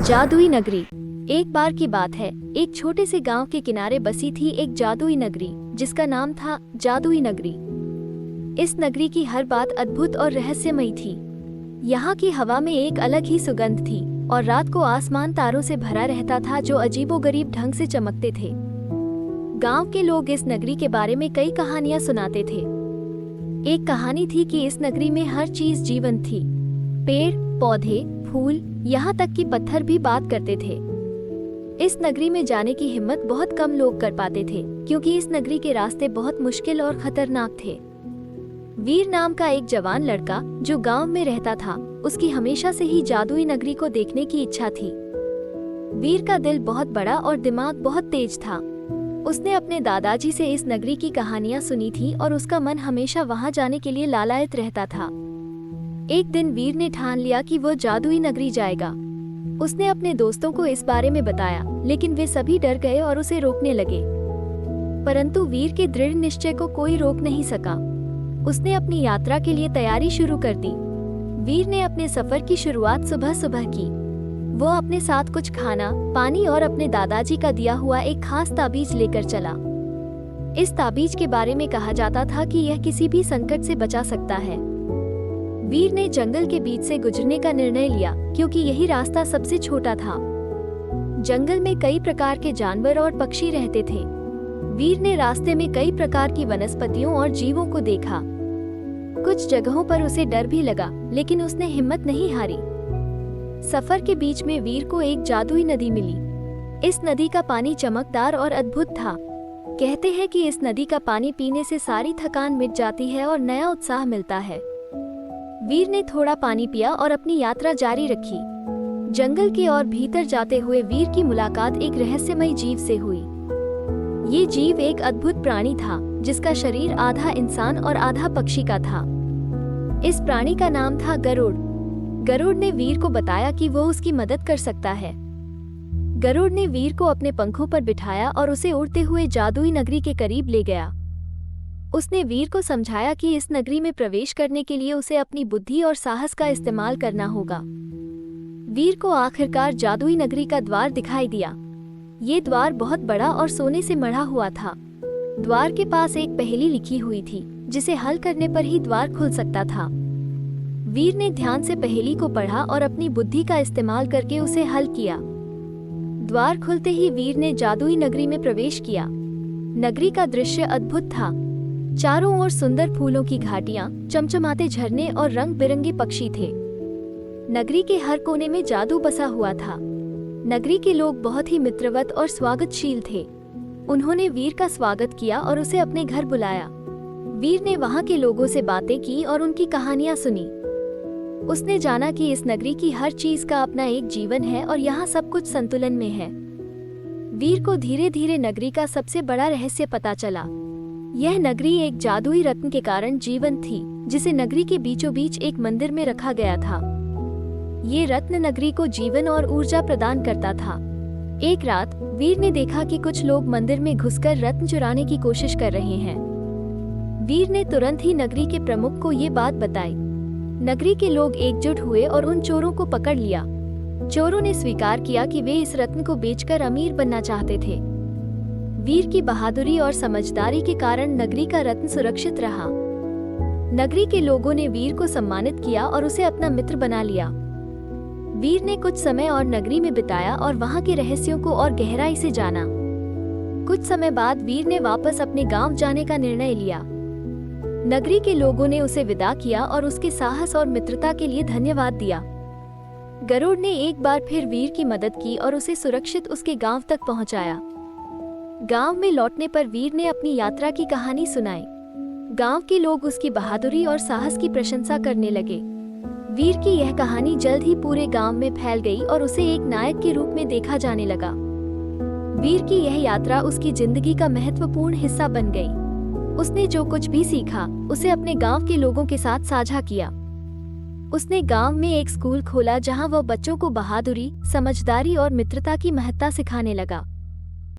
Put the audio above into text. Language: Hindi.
जादुई नगरी। एक बार की बात है, एक छोटे से गांव के किनारे बसी थी एक जादुई नगरी जिसका नाम था जादुई नगरी। इस नगरी की हर बात अद्भुत और रहस्यमयी थी। यहाँ की हवा में एक अलग ही सुगंध थी और रात को आसमान तारों से भरा रहता था जो अजीबोगरीब ढंग से चमकते थे। गांव के लोग इस नगरी के बारे में कई कहानियां सुनाते थे। एक कहानी थी कि इस नगरी में हर चीज जीवंत थी। पेड़, पौधे, फूल, यहाँ तक कि पत्थर भी बात करते थे। इस नगरी में जाने की हिम्मत बहुत कम लोग कर पाते थे क्योंकि इस नगरी के रास्ते बहुत मुश्किल और खतरनाक थे। वीर नाम का एक जवान लड़का जो गांव में रहता था, उसकी हमेशा से ही जादुई नगरी को देखने की इच्छा थी। वीर का दिल बहुत बड़ा और दिमाग बहुत तेज था। उसने अपने दादाजी से इस नगरी की कहानियां सुनी थी और उसका मन हमेशा वहां जाने के लिए लालायित रहता था। एक दिन वीर ने ठान लिया कि वो जादुई नगरी जाएगा। उसने अपने दोस्तों को इस बारे में बताया, लेकिन वे सभी डर गए और उसे रोकने लगे। परंतु वीर के दृढ़ निश्चय को कोई रोक नहीं सका। उसने अपनी यात्रा के लिए तैयारी शुरू कर दी। वीर ने अपने सफर की शुरुआत सुबह सुबह की। वो अपने साथ कुछ खाना, पानी और अपने दादाजी का दिया हुआ एक खास ताबीज लेकर चला। इस ताबीज के बारे में कहा जाता था कि यह किसी भी संकट से बचा सकता है। वीर ने जंगल के बीच से गुजरने का निर्णय लिया क्योंकि यही रास्ता सबसे छोटा था। जंगल में कई प्रकार के जानवर और पक्षी रहते थे। वीर ने रास्ते में कई प्रकार की वनस्पतियों और जीवों को देखा। कुछ जगहों पर उसे डर भी लगा, लेकिन उसने हिम्मत नहीं हारी। सफर के बीच में वीर को एक जादुई नदी मिली। इस नदी का पानी चमकदार और अद्भुत था। कहते हैं कि इस नदी का पानी पीने से सारी थकान मिट जाती है और नया उत्साह मिलता है। वीर ने थोड़ा पानी पिया और अपनी यात्रा जारी रखी। जंगल के और भीतर जाते हुए वीर की मुलाकात एक रहस्यमयी जीव से हुई। ये जीव एक अद्भुत प्राणी था जिसका शरीर आधा इंसान और आधा पक्षी का था। इस प्राणी का नाम था गरुड़। गरुड़ ने वीर को बताया कि वो उसकी मदद कर सकता है। गरुड़ ने वीर को अपने पंखों पर बिठाया और उसे उड़ते हुए जादुई नगरी के करीब ले गया। उसने वीर को समझाया कि इस नगरी में प्रवेश करने के लिए उसे अपनी बुद्धि और साहस का इस्तेमाल करना होगा। वीर को आखिरकार जादुई नगरी का द्वार दिखाई दिया। ये द्वार बहुत बड़ा और सोने से मढ़ा हुआ था। द्वार के पास एक पहेली लिखी हुई थी जिसे हल करने पर ही द्वार खुल सकता था। वीर ने ध्यान से पहेली को पढ़ा और अपनी बुद्धि का इस्तेमाल करके उसे हल किया। द्वार खुलते ही वीर ने जादुई नगरी में प्रवेश किया। नगरी का दृश्य अद्भुत था। चारों ओर सुंदर फूलों की घाटियां, चमचमाते झरने और रंग बिरंगे पक्षी थे। नगरी के हर कोने में जादू बसा हुआ था। नगरी के लोग बहुत ही मित्रवत और स्वागतशील थे। उन्होंने वीर का स्वागत किया और उसे अपने घर बुलाया। वीर ने वहां के लोगों से बातें की और उनकी कहानियां सुनी। उसने जाना कि इस नगरी की हर चीज का अपना एक जीवन है और यहाँ सब कुछ संतुलन में है। वीर को धीरे धीरे नगरी का सबसे बड़ा रहस्य पता चला। यह नगरी एक जादुई रत्न के कारण जीवंत थी, जिसे नगरी के बीचों बीच एक मंदिर में रखा गया था। ये रत्न नगरी को जीवन और ऊर्जा प्रदान करता था। एक रात वीर ने देखा कि कुछ लोग मंदिर में घुसकर रत्न चुराने की कोशिश कर रहे हैं। वीर ने तुरंत ही नगरी के प्रमुख को ये बात बताई। नगरी के लोग एकजुट हुए और उन चोरों को पकड़ लिया। चोरों ने स्वीकार किया कि वे इस रत्न को बेचकर अमीर बनना चाहते थे। वीर की बहादुरी और समझदारी के कारण नगरी का रत्न सुरक्षित रहा। नगरी के लोगों ने वीर को सम्मानित किया और उसे अपना मित्र बना लिया। वीर ने कुछ समय और नगरी में बिताया और वहां के रहस्यों को और गहराई से जाना। कुछ समय बाद वीर ने वापस अपने गांव जाने का निर्णय लिया। नगरी के लोगों ने उसे विदा किया और उसके साहस और मित्रता के लिए धन्यवाद दिया। गरुड़ ने एक बार फिर वीर की मदद की और उसे सुरक्षित उसके गांव तक पहुंचाया। गांव में लौटने पर वीर ने अपनी यात्रा की कहानी सुनाई। गांव के लोग उसकी बहादुरी और साहस की प्रशंसा करने लगे। वीर की यह कहानी जल्द ही पूरे गांव में फैल गई और उसे एक नायक के रूप में देखा जाने लगा। वीर की यह यात्रा उसकी जिंदगी का महत्वपूर्ण हिस्सा बन गई। उसने जो कुछ भी सीखा, उसे अपने गांव के लोगों के साथ साझा किया। उसने गांव में एक स्कूल खोला जहां वह बच्चों को बहादुरी, समझदारी और मित्रता की महत्ता सिखाने लगा।